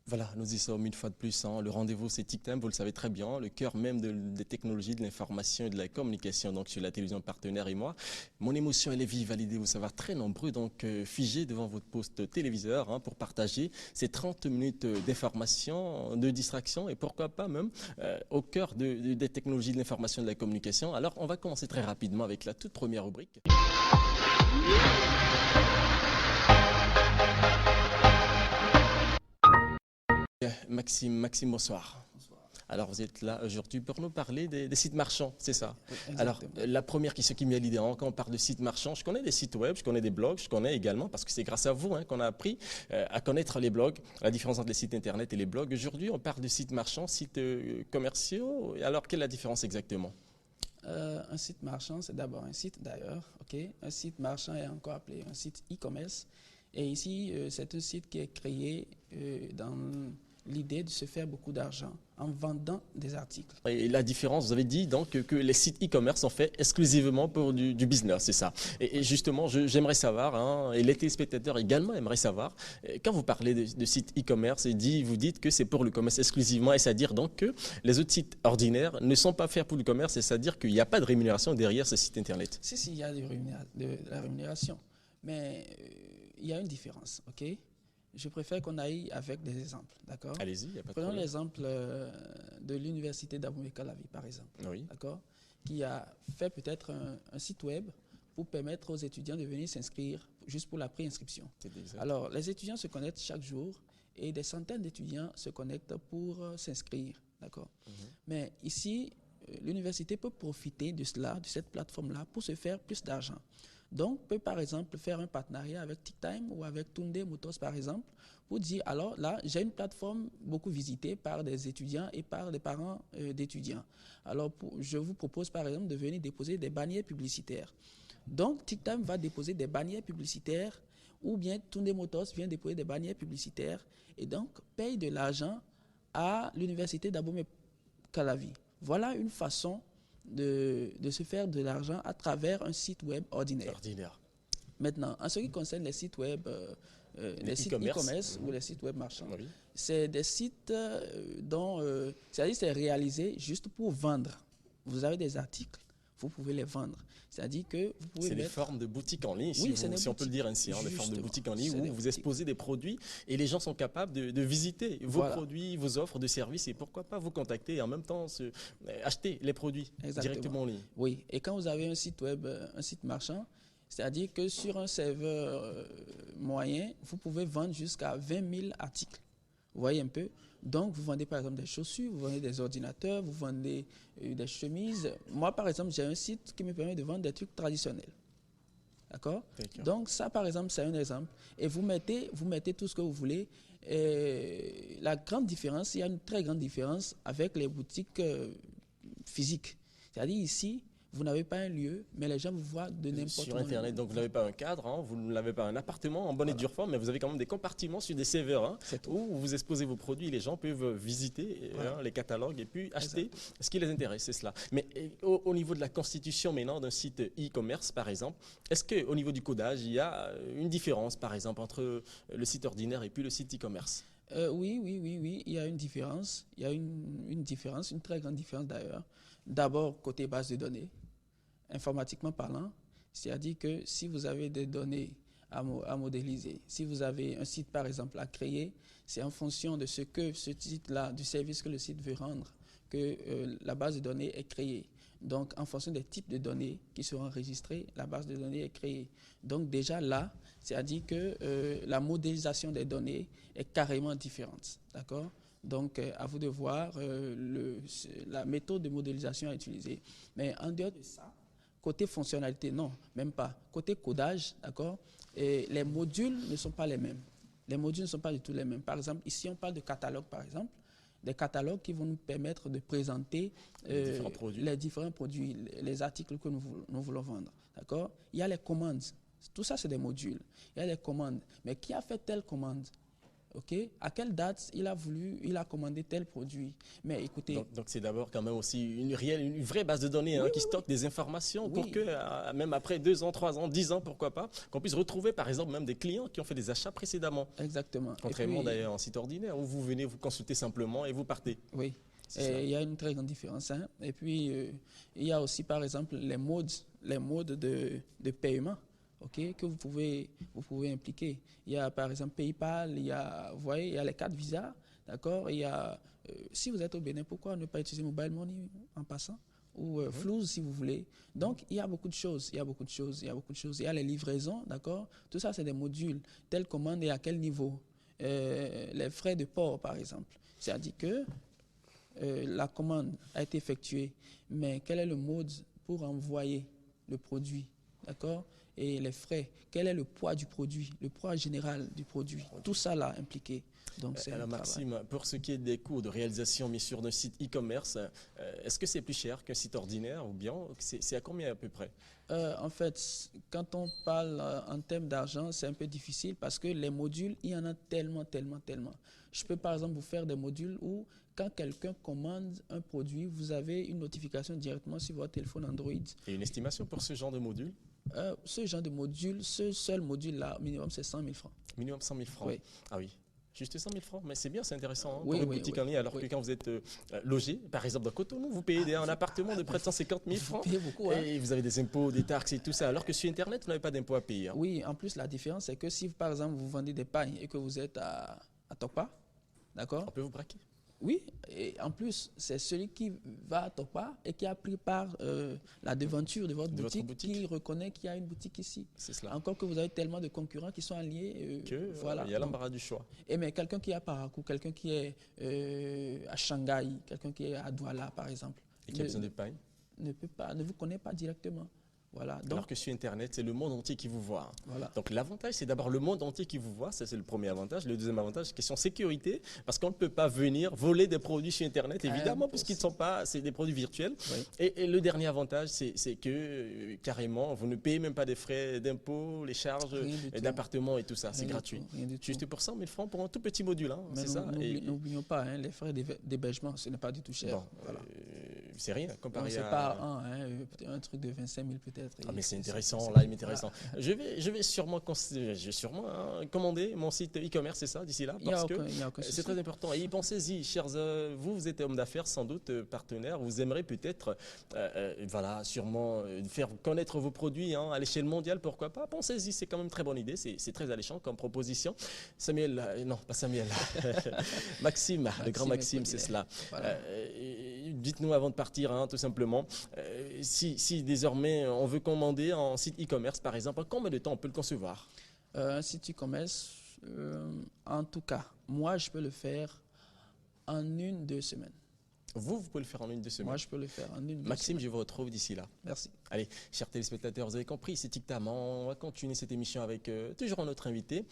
Voilà, nous y sommes une fois de plus. Le rendez-vous, c'est TICTIME, vous le savez très bien, le cœur même des technologies, de l'information et de la communication, donc sur la télévision partenaire et moi. Mon émotion, elle est vive, validée, vous savez, très nombreux, donc figés devant votre poste téléviseur pour partager ces 30 minutes d'information, de distraction et pourquoi pas même au cœur des technologies de l'information et de la communication. Alors, on va commencer très rapidement avec la toute première rubrique. Maxime, bonsoir. Bonsoir. Alors, vous êtes là aujourd'hui pour nous parler des sites marchands, c'est ça? Oui, Alors, exactement. la première qui m'y a l'idée, quand on parle de sites marchands, je connais des sites web, je connais des blogs, je connais également, parce que c'est grâce à vous qu'on a appris à connaître les blogs, la différence entre les sites internet et les blogs. Aujourd'hui, on parle de sites marchands, sites commerciaux. Alors, quelle est la différence exactement? Un site marchand, c'est d'abord un site d'ailleurs. Un site marchand est encore appelé un site e-commerce. Et ici, c'est un site qui est créé dans l'idée de se faire beaucoup d'argent en vendant des articles. Et la différence, vous avez dit donc que les sites e-commerce sont faits exclusivement pour du business, c'est ça. Et justement, j'aimerais savoir, et les téléspectateurs également aimeraient savoir, quand vous parlez de sites e-commerce, vous dites que c'est pour le commerce exclusivement, et c'est-à-dire donc que les autres sites ordinaires ne sont pas faits pour le commerce, et c'est-à-dire qu'il n'y a pas de rémunération derrière ce site internet. Si, il y a de la rémunération, mais il y a une différence, ok? Je préfère qu'on aille avec des exemples, d'accord? Allez-y, il n'y a pas de Prenons problème. l'exemple de l'université d'Abomey-Calavi, par exemple, Oui. d'accord? Qui a fait peut-être un site web pour permettre aux étudiants de venir s'inscrire juste pour la préinscription. Alors, les étudiants se connectent chaque jour et des centaines d'étudiants se connectent pour s'inscrire, d'accord? Mais ici, l'université peut profiter de cela, de cette plateforme-là, pour se faire plus d'argent. Donc, peut par exemple faire un partenariat avec TICTIME ou avec Tunde Motors par exemple, pour dire, alors là, j'ai une plateforme beaucoup visitée par des étudiants et par des parents d'étudiants. Alors, je vous propose par exemple de venir déposer des bannières publicitaires. Donc, TICTIME va déposer des bannières publicitaires ou bien Tunde Motors vient déposer des bannières publicitaires et donc paye de l'argent à l'université d'Abomey-Calavi. Voilà une façon de se faire de l'argent à travers un site web ordinaire. Maintenant, en ce qui concerne les sites web, les sites e-commerce ou les sites web marchands, c'est des sites dont c'est-à-dire c'est réalisé juste pour vendre. Vous avez des articles, vous pouvez les vendre. C'est-à-dire que vous pouvez c'est des formes de boutiques en ligne, oui, si on peut le dire ainsi, des formes de boutiques en ligne où vous exposez des produits et les gens sont capables de visiter vos produits, vos offres de services et pourquoi pas vous contacter et en même temps acheter les produits directement en ligne. Oui, et quand vous avez un site web, un site marchand, c'est-à-dire que sur un serveur moyen, vous pouvez vendre jusqu'à 20 000 articles. Vous voyez un peu? Donc, vous vendez par exemple des chaussures, vous vendez des ordinateurs, vous vendez des chemises. Moi, par exemple, j'ai un site qui me permet de vendre des trucs traditionnels. D'accord? Donc, ça, par exemple, c'est un exemple. Et vous mettez tout ce que vous voulez. Et la grande différence, il y a une très grande différence avec les boutiques physiques. C'est-à-dire ici, vous n'avez pas un lieu, mais les gens vous voient de n'importe où. Sur Internet, donc vous n'avez pas un cadre, vous n'avez pas un appartement en bonne et due forme, mais vous avez quand même des compartiments sur des serveurs où vous exposez vos produits, les gens peuvent visiter les catalogues et puis acheter ce qui les intéresse, c'est cela. Mais au niveau de la constitution maintenant d'un site e-commerce, par exemple, est-ce qu'au niveau du codage, il y a une différence, par exemple, entre le site ordinaire et puis le site e-commerce? Oui, il y a une différence. Il y a une différence, une très grande différence d'ailleurs. D'abord, côté base de données, informatiquement parlant, c'est-à-dire que si vous avez des données à modéliser, si vous avez un site par exemple à créer, c'est en fonction de ce que ce site-là, du service que le site veut rendre, que la base de données est créée. Donc, en fonction des types de données qui seront enregistrées, la base de données est créée. Donc, déjà là, c'est-à-dire que la modélisation des données est carrément différente. D'accord? Donc, à vous de voir la méthode de modélisation à utiliser. Mais en dehors de ça, côté fonctionnalité, non, même pas. Côté codage, d'accord, et les modules ne sont pas les mêmes. Les modules ne sont pas du tout les mêmes. Par exemple, ici, on parle de catalogue, par exemple. Des catalogues qui vont nous permettre de présenter les différents produits, les articles que nous voulons vendre. D'accord? Il y a les commandes. Tout ça, c'est des modules. Il y a les commandes. Mais qui a fait telle commande? Okay. À quelle date il a commandé tel produit? Mais écoutez, donc c'est d'abord quand même aussi une vraie base de données qui stocke des informations pour que même après 2 ans, 3 ans, 10 ans, pourquoi pas, qu'on puisse retrouver par exemple même des clients qui ont fait des achats précédemment. Exactement. Contrairement d'ailleurs en site ordinaire où vous venez vous consulter simplement et vous partez. Oui. Il y a une très grande différence. Hein. Et puis il y a aussi par exemple les modes de paiement. Okay, que vous pouvez impliquer. Il y a par exemple PayPal, il y a les cartes Visa, d'accord. Il y a, si vous êtes au Bénin, pourquoi ne pas utiliser Mobile Money en passant ou Flouz si vous voulez. Donc il y a beaucoup de choses, il y a les livraisons, d'accord. Tout ça c'est des modules. Telle commande et à quel niveau. Les frais de port par exemple. C'est-à-dire que la commande a été effectuée, mais quel est le mode pour envoyer le produit, d'accord? Et les frais, quel est le poids du produit, le poids général du produit, tout ça là impliqué. Donc alors Maxime, pour ce qui est des coûts de réalisation mis sur un site e-commerce, est-ce que c'est plus cher qu'un site ordinaire ou bien c'est à combien à peu près? En fait, quand on parle en termes d'argent, c'est un peu difficile parce que les modules, il y en a tellement. Je peux par exemple vous faire des modules où quand quelqu'un commande un produit, vous avez une notification directement sur votre téléphone Android. Et une estimation pour ce genre de module? Ce genre de module, ce seul module-là, minimum, c'est 100 000 francs. Minimum 100 000 francs? Oui. Ah oui. Juste 100 000 francs, mais c'est bien, c'est intéressant pour une boutique en ligne, alors que quand vous êtes logé, par exemple dans Cotonou, vous payez un appartement de près de 150 000 francs. Vous payez beaucoup, et vous avez des impôts, des taxes et tout ça, alors que sur Internet, vous n'avez pas d'impôts à payer. Hein. Oui, en plus, la différence, c'est que si, par exemple, vous vendez des pagnes et que vous êtes à Tokpa, d'accord? On peut vous braquer. Oui, et en plus, c'est celui qui va à Tokpa et qui a pris par la devanture de votre boutique qui reconnaît qu'il y a une boutique ici. C'est cela. Encore que vous avez tellement de concurrents qui sont alliés. Voilà. Il y a l'embarras du choix. Mais quelqu'un qui est à Parakou, quelqu'un qui est à Shanghai, quelqu'un qui est à Douala, par exemple. Et qui a besoin de paille ne vous connaît pas directement. Voilà. Donc, alors que sur Internet, c'est le monde entier qui vous voit. Voilà. Donc l'avantage, c'est d'abord le monde entier qui vous voit. Ça, c'est le premier avantage. Le deuxième avantage, question sécurité, parce qu'on ne peut pas venir voler des produits sur Internet, évidemment, puisqu'ils ne sont pas, c'est des produits virtuels. Oui. Et le dernier avantage, c'est que carrément, vous ne payez même pas des frais d'impôts, les charges d'appartement et tout ça. C'est gratuit. Juste pour 100 000 francs pour un tout petit module. Hein, c'est ça. N'oublions pas, les frais d'hébergement, ce n'est pas du tout cher. Bon, voilà. C'est rien comparé c'est pas un truc de 25 000 peut-être. Ah mais c'est intéressant, là, il est intéressant. Voilà. Je vais sûrement commander mon site e-commerce, c'est ça, d'ici là, parce que c'est très important. Et pensez-y, chers, vous êtes homme d'affaires, sans doute partenaire, vous aimeriez peut-être, sûrement faire connaître vos produits à l'échelle mondiale, pourquoi pas. Pensez-y, c'est quand même une très bonne idée, c'est très alléchant comme proposition. Samuel, non, pas Samuel, Maxime, le grand Maxime, c'est cela. Voilà. Dites-nous avant de partir, tout simplement, si désormais on veut commander en site e-commerce, par exemple, en combien de temps on peut le concevoir? Un site e-commerce, en tout cas, moi, je peux le faire en 1-2 semaines. Vous pouvez le faire en 1-2 semaines? Moi, je peux le faire en 1-2 semaines. Maxime, je vous retrouve d'ici là. Merci. Allez, chers téléspectateurs, vous avez compris, c'est TICTAM. On va continuer cette émission avec toujours un autre invité.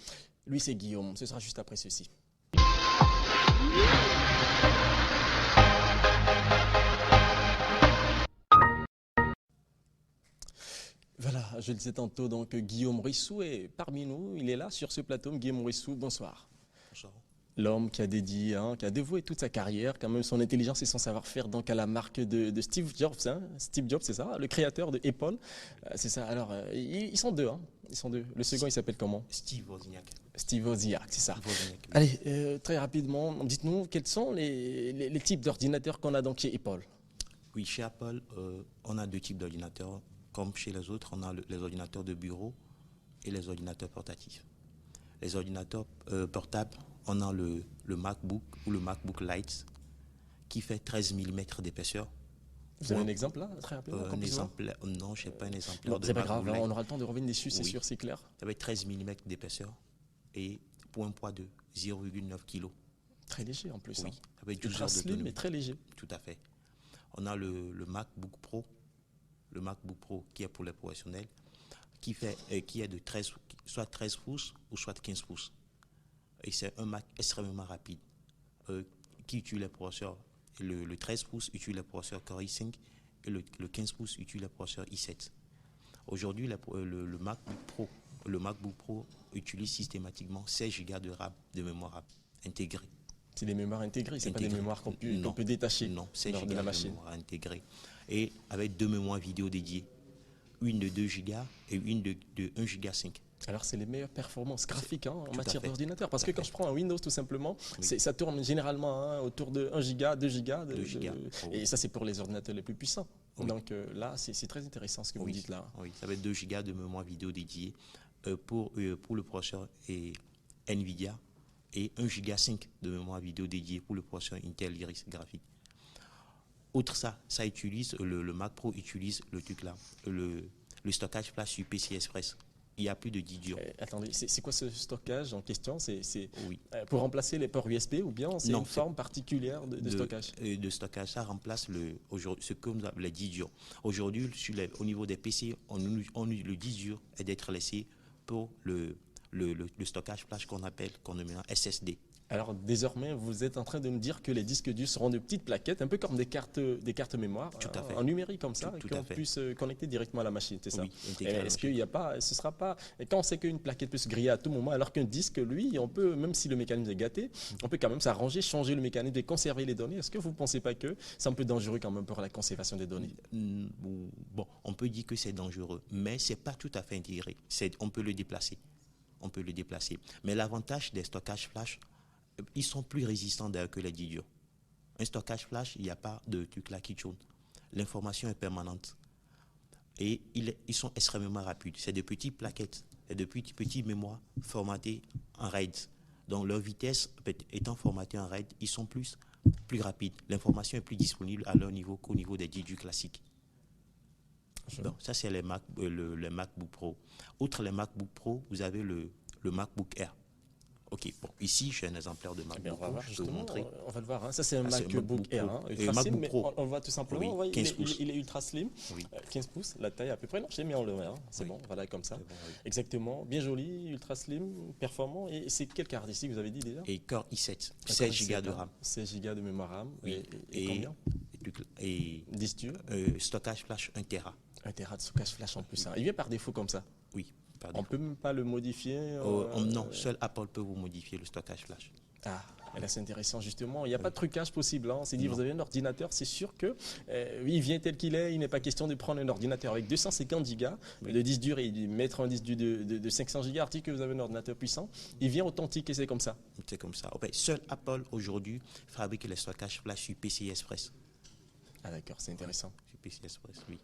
Lui, c'est Guillaume. Ce sera juste après ceci. Voilà, je le disais tantôt, donc Guillaume Rissou est parmi nous, il est là sur ce plateau. Guillaume Rissou, bonsoir. Bonsoir. L'homme qui a dédié, qui a dévoué toute sa carrière, quand même son intelligence et son savoir-faire donc à la marque de Steve Jobs. Steve Jobs, c'est ça, le créateur de Apple. C'est ça. Alors, ils sont deux. Ils sont deux. Le second, il s'appelle comment? Steve Wozniak. Steve Wozniak, c'est ça. Wozniak, oui. Allez, très rapidement, dites-nous quels sont les types d'ordinateurs qu'on a donc chez Apple. Oui, chez Apple, on a deux types d'ordinateurs. Comme chez les autres, on a les ordinateurs de bureau et les ordinateurs portatifs. Les ordinateurs portables, on a le MacBook ou le MacBook Lite qui fait 13 mm d'épaisseur. Vous avez un exemple là, très rapidement? Un exemplaire? Non, je n'ai pas un exemplaire. C'est pas grave, on aura le temps de revenir dessus, c'est oui. sûr, c'est clair. Ça va être 13 mm d'épaisseur et pour un poids de 0,9 kg. Très léger en plus. Oui, ça va être 12 ultra heures slim mais très léger. Tout à fait. On a le MacBook Pro, qui est pour les professionnels, qui est de 13, soit 13 pouces ou soit 15 pouces. Et c'est un Mac extrêmement rapide qui utilise les processeurs. Le 13 pouces utilise les processeurs Core i5 et le 15 pouces utilise les processeurs i7. Aujourd'hui, le MacBook Pro utilise systématiquement 16 Go de mémoire intégrée. C'est des mémoires intégrées, c'est pas des mémoires qu'on peut détacher. Non, 16 de la machine. Mémoire intégrée. Et avec deux mémoires vidéo dédiées, une de 2 Go et une de 1 Go 5. Alors, c'est les meilleures performances graphiques en matière d'ordinateur. Parce que quand je prends un Windows, tout simplement, ça tourne généralement autour de 1 Go, 2 Go. Et ça, c'est pour les ordinateurs les plus puissants. Oui. Donc là, c'est très intéressant ce que vous dites là. Oui, ça va être 2 Go de mémoire vidéo dédiée pour le processeur NVIDIA et 1 Go 5 de mémoire vidéo dédiée pour le processeur Intel Iris graphique. Outre ça utilise, le Mac Pro utilise le truc là, le stockage flash sur PCI Express. Il y a plus de 10 durs. Attendez, c'est quoi ce stockage en question? C'est oui. Pour remplacer les ports USB ou bien c'est une forme particulière de stockage? De stockage, ça remplace ce que nous appelons les 10 durs. Aujourd'hui, au niveau des PC, le 10 durs est d'être laissé pour le stockage flash qu'on nomme SSD. Alors désormais, vous êtes en train de me dire que les disques durs seront de petites plaquettes, un peu comme des cartes mémoire, en numérique comme ça, qu'on puisse connecter directement à la machine, c'est ça? Oui, est-ce qu'il n'y a pas, ce sera pas, quand on sait qu'une plaquette peut se griller à tout moment, alors qu'un disque, lui, on peut, même si le mécanisme est gâté, on peut quand même s'arranger, changer le mécanisme et conserver les données. Est-ce que vous ne pensez pas que c'est un peu dangereux quand même pour la conservation des données? Bon, on peut dire que c'est dangereux, mais ce n'est pas tout à fait intégré. On peut le déplacer. Mais l'avantage des stockages flash, ils sont plus résistants d'ailleurs que les 10 durs. Un stockage flash, il n'y a pas de truc là qui tourne. L'information est permanente. Et ils sont extrêmement rapides. C'est de petites plaquettes, c'est de petites mémoires formatées en RAID. Donc leur vitesse étant formatée en RAID, ils sont plus rapides. L'information est plus disponible à leur niveau qu'au niveau des 10 durs classiques. Donc ça c'est les MacBook Pro. Outre les MacBook Pro, vous avez le MacBook Air. Ok, bon, ici j'ai un exemplaire de MacBook Pro, je peux vous montrer. On va le voir, ça c'est un MacBook Air, ultra slim, mais on le voit tout simplement, oui, 15 pouces. Il est ultra slim, oui. 15 pouces, la taille à peu près, non, j'ai mis en le vert, c'est bon, voilà comme ça. Bon, oui. Exactement, bien joli, ultra slim, performant, et c'est quelle carte ici que vous avez dit déjà? Et Core i7, 16 Go de RAM. 16 Go de mémoire RAM, oui. Et combien? Et 10 durs. Stockage flash 1 Tera. 1 Tera de stockage flash en plus, il vient par défaut comme ça? Oui. On ne peut même pas le modifier Non, seul Apple peut vous modifier le stockage flash. Ah, là c'est intéressant justement. Il n'y a pas de trucage possible. On s'est dit, vous avez un ordinateur, c'est sûr que il vient tel qu'il est. Il n'est pas question de prendre un ordinateur avec 250 Go de disque dur et de mettre un disque dur de 500 Go. Article que vous avez un ordinateur puissant, il vient authentique et c'est comme ça. C'est comme ça. Seul Apple aujourd'hui fabrique les stockages flash sur PCI Express. Ah d'accord, c'est intéressant. Sur PCI Express, oui.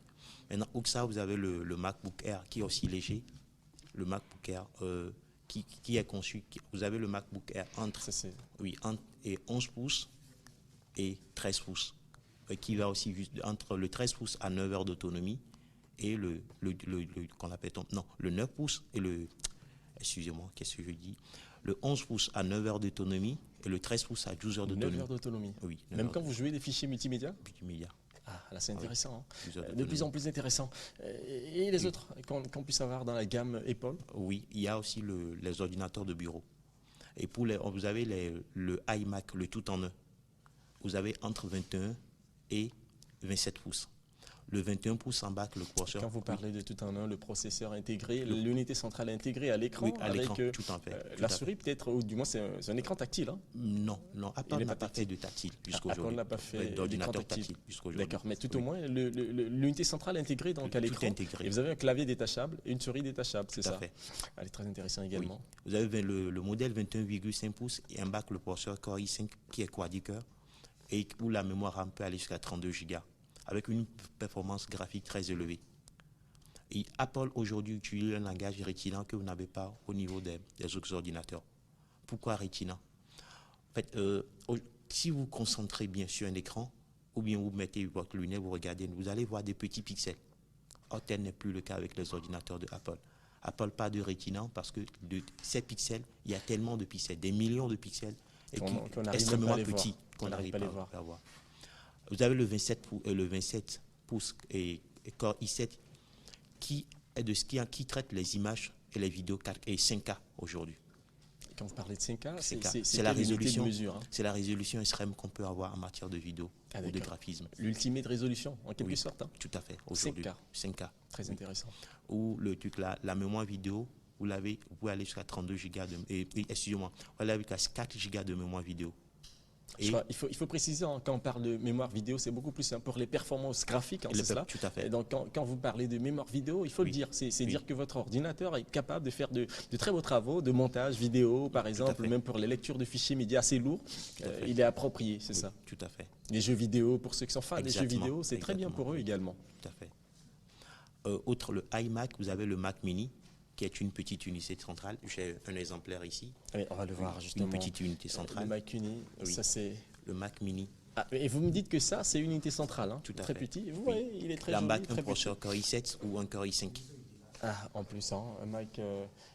Maintenant, outre ça, vous avez le MacBook Air qui est aussi léger. Le MacBook Air qui est conçu, vous avez le MacBook Air entre 11 pouces et 13 pouces, qui va aussi entre le 13 pouces à 9 heures d'autonomie et le 9 pouces et excusez-moi, qu'est-ce que je dis, le 11 pouces à 9 heures d'autonomie et le 13 pouces à 12 heures d'autonomie. 9 heures d'autonomie. Oui. Même quand vous jouez des fichiers multimédia? Multimédia. Ah, là c'est intéressant, de plus en plus intéressant. Et les autres qu'on puisse avoir dans la gamme Apple? Oui, il y a aussi les ordinateurs de bureau. Et vous avez le iMac, le tout en un. Vous avez entre 21 et 27 pouces. Le 21 pouces en bac, le processeur. Quand vous parlez de tout en un, le processeur intégré, l'unité centrale intégrée à l'écran, Oui, à l'écran, avec tout en fait. la souris peut-être, ou du moins c'est un écran tactile. Hein? Non, Apple n'a pas fait de tactile jusqu'aujourd'hui. Apple n'a pas fait d'ordinateur tactile jusqu'aujourd'hui. D'accord, mais tout au moins, l'unité centrale intégrée donc à l'écran. Et vous avez un clavier détachable et une souris détachable, c'est ça? Tout à fait. Elle est très intéressant également. Oui. Vous avez le modèle 21,5 pouces et un bac, le processeur Core i5 qui est quad-cœur et où la mémoire RAM peut aller jusqu'à 32 Go avec une performance graphique très élevée. Et Apple aujourd'hui utilise un langage Retina que vous n'avez pas au niveau des autres ordinateurs. Pourquoi Retina? En fait, si vous concentrez bien sur un écran, ou bien vous mettez votre lunette, vous regardez, vous allez voir des petits pixels. Or, tel n'est plus le cas avec les ordinateurs de Apple. Apple pas de Retina parce que de ces pixels, il y a tellement de pixels, des millions de pixels, et qui sont extrêmement petits qu'on n'arrive pas à voir. Vous avez le 27 pouces et Core i7 qui traite les images et les vidéos 4 et 5K aujourd'hui. Quand vous parlez de 5K, c'est la résolution de mesure, hein. C'est la résolution extrême qu'on peut avoir en matière de vidéo ou de graphisme. L'ultimate résolution, en quelque sorte. Hein. Tout à fait. Aujourd'hui, 5K. Très intéressant. Ou le truc là, la mémoire vidéo, vous pouvez aller jusqu'à 32 Go excusez-moi, vous allez aller jusqu'à 4 Go de mémoire vidéo. Il faut préciser, hein, quand on parle de mémoire vidéo, c'est beaucoup plus pour les performances graphiques, hein, c'est cela. Tout à fait. Et donc, quand vous parlez de mémoire vidéo, il faut le dire. C'est dire que votre ordinateur est capable de faire de très beaux travaux, de montage vidéo, par exemple, même pour les lectures de fichiers médias assez lourds. Il est approprié, c'est ça. Tout à fait. Les jeux vidéo, pour ceux qui sont fans des jeux vidéo, c'est très bien pour eux également. Tout à fait. Outre le iMac, vous avez le Mac Mini, qui est une petite unité centrale. J'ai un exemplaire ici. Oui, on va le voir justement. Une petite unité centrale. Le Mac Mini, ça c'est... Le Mac Mini. Ah, et vous me dites que ça, c'est une unité centrale, hein, tout à très fait. Petit. Vous voyez, il est très joli. Mac, un processeur Core i7 ou un Core i5. Ah, en plus, hein, un Mac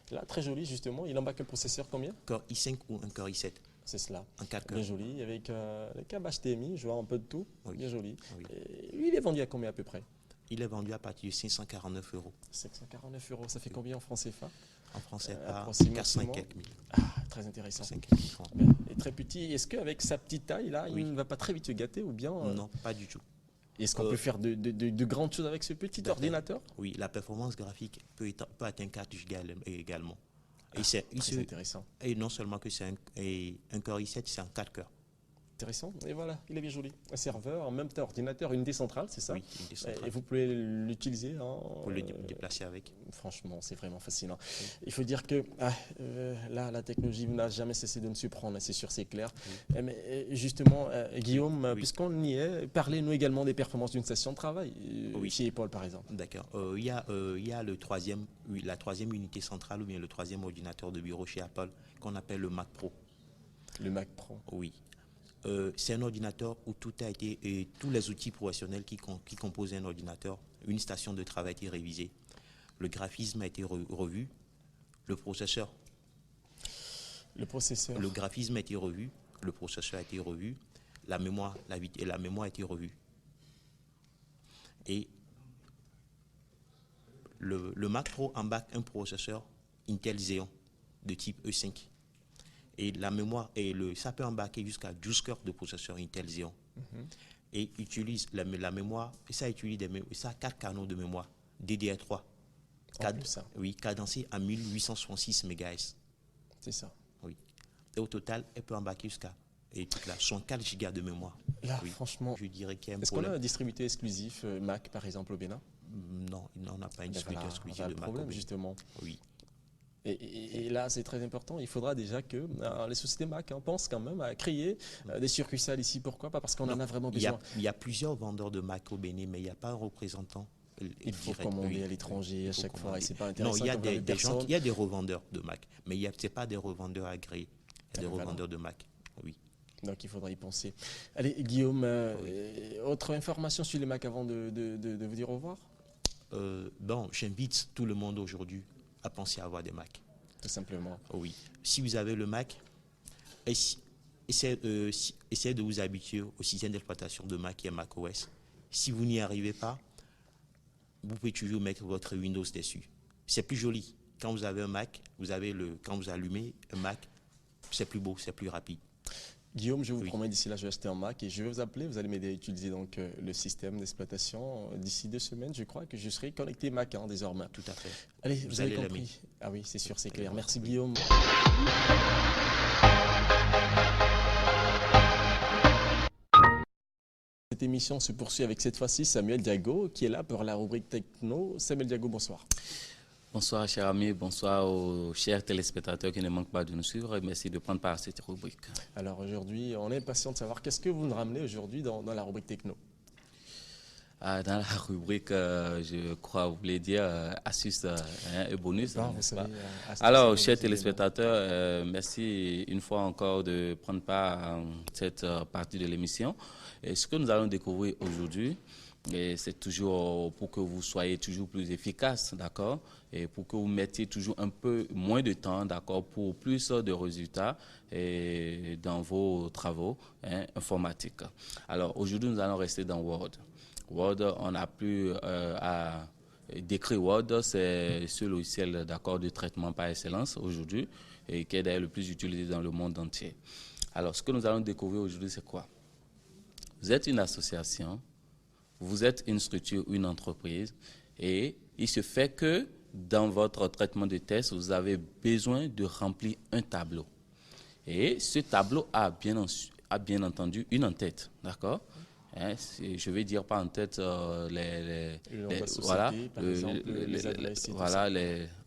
là, très joli justement. Il embarque un processeur combien? Core i5 ou un Core i7. C'est cela. En 4 bien joli, avec les câbles HDMI, je vois un peu de tout. Bien joli. Et lui, il est vendu à combien à peu près? Il est vendu à partir de 549 €. 549 €, ça fait combien en francs CFA? En français, à 400 quelques mille. Ah, très intéressant. 5 quelques francs. Et très petit. Est-ce qu'avec sa petite taille, là, il ne va pas très vite se gâter ou bien Non, pas du tout. Est-ce qu'on peut faire de grandes choses avec ce petit ordinateur? Oui, la performance graphique peut atteindre 4 Go également. Et c'est intéressant. Et non seulement que c'est un Core i7, c'est un 4 cœurs. Intéressant. Et voilà, il est bien joli. Un serveur, en même temps ordinateur, unité centrale, c'est ça? Oui, unité centrale. Et vous pouvez l'utiliser. Pour le déplacer avec. Franchement, c'est vraiment fascinant. Oui. Il faut dire que là, la technologie n'a jamais cessé de nous surprendre, c'est sûr, c'est clair. Oui. Mais justement, Guillaume, puisqu'on y est, parlez-nous également des performances d'une station de travail, chez Apple par exemple. D'accord. Il y a la troisième unité centrale ou bien le troisième ordinateur de bureau chez Apple qu'on appelle le Mac Pro. Le Mac Pro. Oui. C'est un ordinateur où tout a été, et tous les outils professionnels qui composent un ordinateur, une station de travail a été révisée. Le graphisme a été revu, le graphisme a été revu, le processeur a été revu, la mémoire a été revue. Et le Mac Pro embarque un processeur Intel Xeon de type E5. Et la mémoire, ça peut embarquer jusqu'à 12 cœurs de processeur Intel Xeon. Et utilise la mémoire, et ça a 4 canaux de mémoire DDR3. Cadencé à 1866 MHz. C'est ça. Oui. Et au total, elle peut embarquer jusqu'à 64 Go de mémoire. Là, franchement, je dirais qu'il y a un problème. Est-ce qu'on a un distributeur exclusif Mac, par exemple, au Bénin? Non, on n'a pas un distributeur exclusif de Mac. Problème, justement. Oui. Et là, c'est très important. Il faudra déjà que les sociétés Mac pensent quand même à créer des succursales ici. Pourquoi? Pas parce qu'on en a vraiment besoin. Il y a plusieurs vendeurs de Mac au Bénin, mais il n'y a pas un représentant. Il faut commander à l'étranger à chaque fois. Et c'est pas intéressant. Non, il y a des gens, il y a des revendeurs de Mac, mais ce n'est pas des revendeurs agréés. Il y a des revendeurs de Mac. Oui. Donc il faudra y penser. Allez, Guillaume, autre information sur les Mac avant de vous dire au revoir? J'invite tout le monde aujourd'hui à penser à avoir des Mac. Tout simplement. Oui. Si vous avez le Mac, essayez de vous habituer au système d'exploitation de Mac et macOS. Si vous n'y arrivez pas, vous pouvez toujours mettre votre Windows dessus. C'est plus joli. Quand vous avez un Mac, quand vous allumez un Mac, c'est plus beau, c'est plus rapide. Guillaume, je vous Oui. promets, d'ici là, je vais acheter un Mac et je vais vous appeler. Vous allez m'aider à utiliser donc, le système d'exploitation. D'ici 2 semaines, je crois que je serai connecté Mac désormais. Tout à fait. Allez, vous avez allez compris. l'aimer. Ah oui, c'est sûr, c'est Allez clair. voir, Merci oui. Guillaume. Cette émission se poursuit avec cette fois-ci Samuel Diago qui est là pour la rubrique Techno. Samuel Diago, bonsoir. Bonsoir, chers amis. Bonsoir aux chers téléspectateurs qui ne manquent pas de nous suivre. Et merci de prendre part à cette rubrique. Alors aujourd'hui, on est impatient de savoir qu'est-ce que vous nous ramenez aujourd'hui dans la rubrique Techno. Dans la rubrique, je crois, vous voulez dire astuces et bonus. Non, vous n'est-ce savez, pas? astuces, Alors, bonus, chers éléments. téléspectateurs, merci une fois encore de prendre part à cette partie de l'émission. Et ce que nous allons découvrir aujourd'hui, c'est toujours pour que vous soyez toujours plus efficace, d'accord, et pour que vous mettiez toujours un peu moins de temps, d'accord, pour plus de résultats dans vos travaux informatiques. Alors, aujourd'hui, nous allons rester dans Word. Word, on n'a plus à décrire Word, c'est ce logiciel d'accord de traitement par excellence aujourd'hui et qui est d'ailleurs le plus utilisé dans le monde entier. Alors, ce que nous allons découvrir aujourd'hui, c'est quoi? Vous êtes une association, vous êtes une structure, une entreprise, et il se fait que dans votre traitement de test, vous avez besoin de remplir un tableau. Et ce tableau a bien entendu une en-tête, d'accord? Je vais dire pas en tête voilà, par exemple, les adresses et tout ça.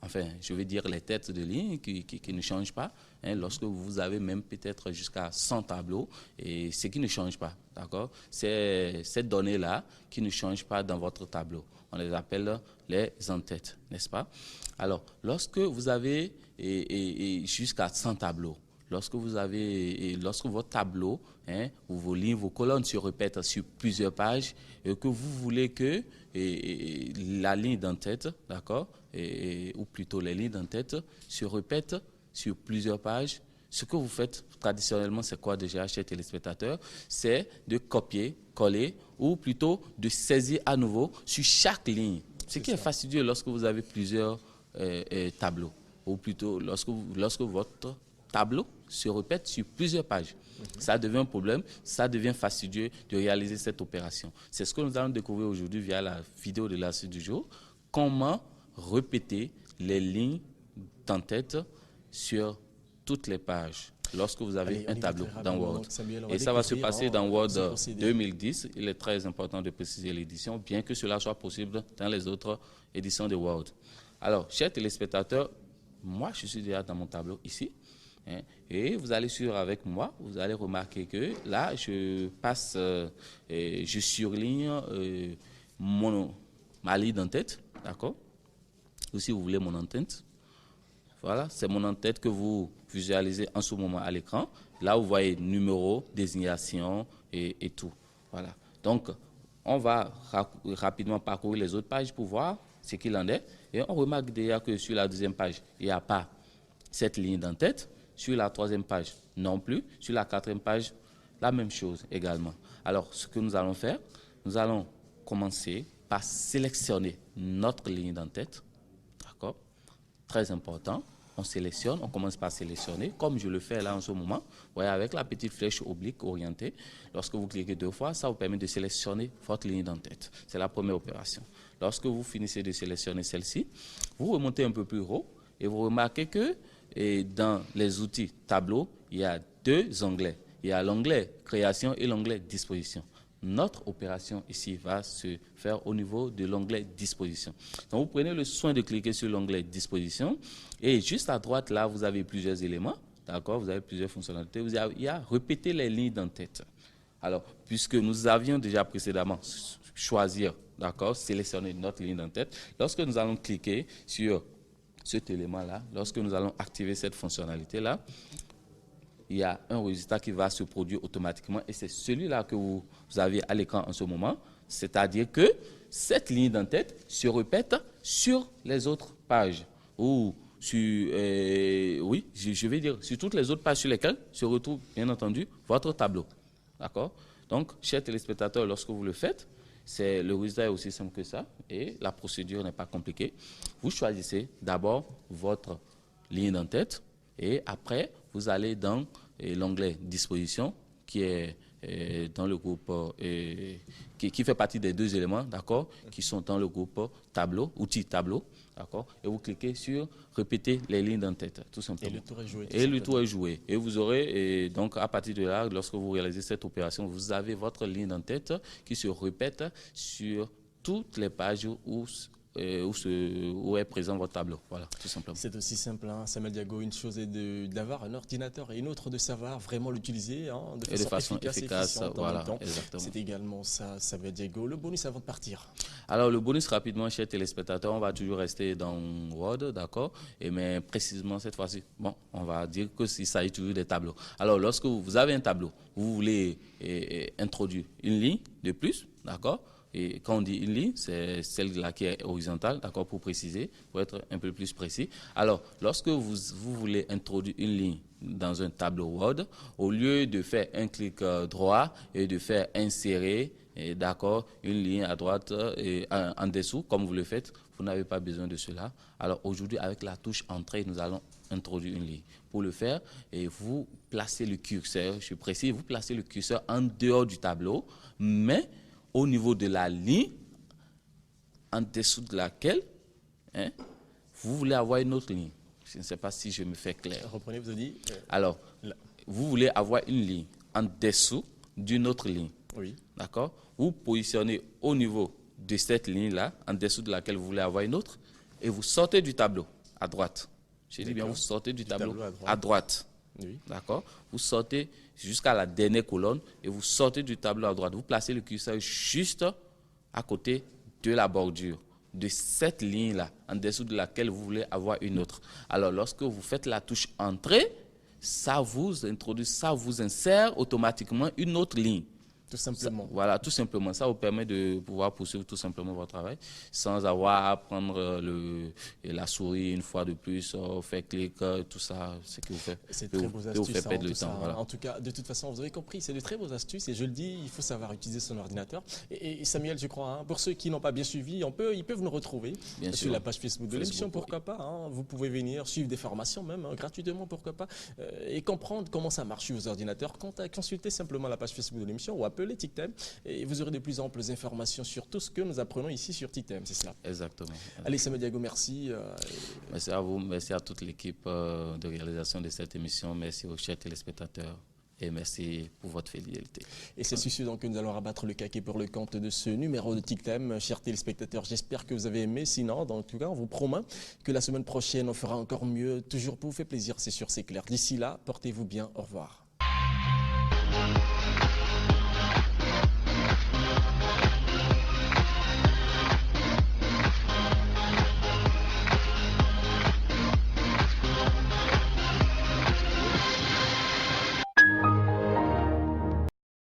enfin, je vais dire les têtes de ligne qui ne changent pas. Lorsque vous avez même peut-être jusqu'à 100 tableaux, et ce qui ne change pas, d'accord? C'est ces données-là qui ne changent pas dans votre tableau. On les appelle les en-têtes, n'est-ce pas? Alors, lorsque vous avez jusqu'à 100 tableaux, lorsque votre tableau, vos lignes, vos colonnes se répètent sur plusieurs pages et que vous voulez que la ligne d'en-tête, d'accord, ou plutôt les lignes d'en-tête se répètent sur plusieurs pages, ce que vous faites traditionnellement, c'est quoi déjà, chers téléspectateurs? C'est de copier, coller ou plutôt de saisir à nouveau sur chaque ligne. Ce qui est fastidieux lorsque vous avez plusieurs tableaux ou plutôt lorsque votre tableau se répète sur plusieurs pages. Ça devient un problème, ça devient fastidieux de réaliser cette opération. C'est ce que nous allons découvrir aujourd'hui via la vidéo de l'astuce du jour. Comment répéter les lignes d'en-tête sur toutes les pages lorsque vous avez un tableau dans Word. Donc, Samuel, et ça va se passer dans Word ce procédé. 2010. Il est très important de préciser l'édition, bien que cela soit possible dans les autres éditions de Word. Alors, chers téléspectateurs, moi, je suis déjà dans mon tableau ici. Et vous allez suivre avec moi, vous allez remarquer que là, je passe, je surligne ma ligne d'en-tête, d'accord? Ou si vous voulez mon en-tête. Voilà, c'est mon en-tête que vous visualisez en ce moment à l'écran. Là, vous voyez numéro, désignation et tout. Voilà. Donc, on va rapidement parcourir les autres pages pour voir ce qu'il en est. Et on remarque déjà que sur la deuxième page, il n'y a pas cette ligne d'en-tête. Sur la troisième page, non plus. Sur la quatrième page, la même chose également. Alors, ce que nous allons faire, nous allons commencer par sélectionner notre ligne d'en-tête. D'accord? Très important. On sélectionne, on commence par sélectionner, comme je le fais là en ce moment. Vous voyez, avec la petite flèche oblique orientée, lorsque vous cliquez 2 fois, ça vous permet de sélectionner votre ligne d'en-tête. C'est la première opération. Lorsque vous finissez de sélectionner celle-ci, vous remontez un peu plus haut et vous remarquez que dans les outils tableau, il y a 2 onglets. Il y a l'onglet création et l'onglet disposition. Notre opération ici va se faire au niveau de l'onglet disposition. Donc vous prenez le soin de cliquer sur l'onglet disposition et juste à droite là vous avez plusieurs éléments, d'accord, vous avez plusieurs fonctionnalités. Il y a répéter les lignes d'en-tête. Alors puisque nous avions déjà précédemment choisir, d'accord, sélectionner notre ligne d'en-tête, lorsque nous allons cliquer sur cet élément-là, lorsque nous allons activer cette fonctionnalité-là, il y a un résultat qui va se produire automatiquement et c'est celui-là que vous avez à l'écran en ce moment, c'est-à-dire que cette ligne d'en-tête se répète sur les autres pages ou sur, oui, je vais dire sur toutes les autres pages sur lesquelles se retrouve bien entendu votre tableau. D'accord? Donc, chers téléspectateurs, lorsque vous le faites, le résultat est aussi simple que ça et la procédure n'est pas compliquée. Vous choisissez d'abord votre ligne d'en-tête et après, vous allez dans l'onglet Disposition, qui est dans le groupe, qui fait partie des 2 éléments, d'accord, qui sont dans le groupe Tableau, outils Tableau, d'accord, et vous cliquez sur Répéter les lignes d'en-tête, tout simplement. Et le tour est joué. Et le tour est joué. Et vous aurez, donc à partir de là, lorsque vous réalisez cette opération, vous avez votre ligne d'en-tête qui se répète sur toutes les pages où est présent votre tableau. Voilà, tout simplement. C'est aussi simple, hein, Samuel Diago. Une chose est d'avoir un ordinateur et une autre de savoir vraiment l'utiliser de façon efficace voilà, en même temps. Exactement. C'est également ça, Samuel Diago. Le bonus avant de partir. Alors, le bonus rapidement, chers téléspectateurs, on va toujours rester dans Word, d'accord, mais précisément cette fois-ci, bon, on va dire que s'il s'agit toujours des tableaux. Alors, lorsque vous avez un tableau, vous voulez introduire une ligne de plus, d'accord. Et quand on dit une ligne, c'est celle-là qui est horizontale, d'accord, pour préciser, pour être un peu plus précis. Alors, lorsque vous voulez introduire une ligne dans un tableau Word, au lieu de faire un clic droit et de faire insérer, d'accord, une ligne à droite et en dessous, comme vous le faites, vous n'avez pas besoin de cela. Alors, aujourd'hui, avec la touche Entrée, nous allons introduire une ligne. Pour le faire, vous placez le curseur, je suis précis, vous placez le curseur en dehors du tableau, mais au niveau de la ligne, en dessous de laquelle vous voulez avoir une autre ligne. Je ne sais pas si je me fais clair. Reprenez, vous avez dit. Alors, vous voulez avoir une ligne en dessous d'une autre ligne. Oui. D'accord. Vous positionnez au niveau de cette ligne-là, en dessous de laquelle vous voulez avoir une autre, et vous sortez du tableau à droite. Je dis bien, vous sortez du tableau à droite. Oui. D'accord. Vous sortez jusqu'à la dernière colonne et vous sortez du tableau à droite. Vous placez le curseur juste à côté de la bordure de cette ligne-là, en dessous de laquelle vous voulez avoir une autre. Alors, lorsque vous faites la touche Entrée, ça vous introduit, ça vous insère automatiquement une autre ligne. Tout simplement. Voilà, tout simplement. Ça vous permet de pouvoir poursuivre tout simplement votre travail sans avoir à prendre la souris une fois de plus, faire clic, tout ça, c'est que vous faites. C'est de très beaux astuces. Vous fait perdre le temps. Voilà. En tout cas, de toute façon, vous avez compris, c'est de très beaux astuces et je le dis, il faut savoir utiliser son ordinateur. Et Samuel, je crois, pour ceux qui n'ont pas bien suivi, ils peuvent nous retrouver sur la page Facebook de l'émission, pourquoi pas. Vous pouvez venir suivre des formations même, gratuitement, pourquoi pas, et comprendre comment ça marche sur vos ordinateurs. Consultez simplement la page Facebook de l'émission ou appelez TICTEM et vous aurez de plus amples informations sur tout ce que nous apprenons ici sur TICTEM, c'est cela. Exactement. Allez, Samuel Diago, merci. Merci à vous, merci à toute l'équipe de réalisation de cette émission, merci aux chers téléspectateurs et merci pour votre fidélité. Et c'est sur ce donc que nous allons rabattre le caquet pour le compte de ce numéro de TICTEM. Chers téléspectateurs, j'espère que vous avez aimé. Sinon, en tout cas, on vous promet que la semaine prochaine, on fera encore mieux. Toujours pour vous faire plaisir, c'est sûr, c'est clair. D'ici là, portez-vous bien. Au revoir.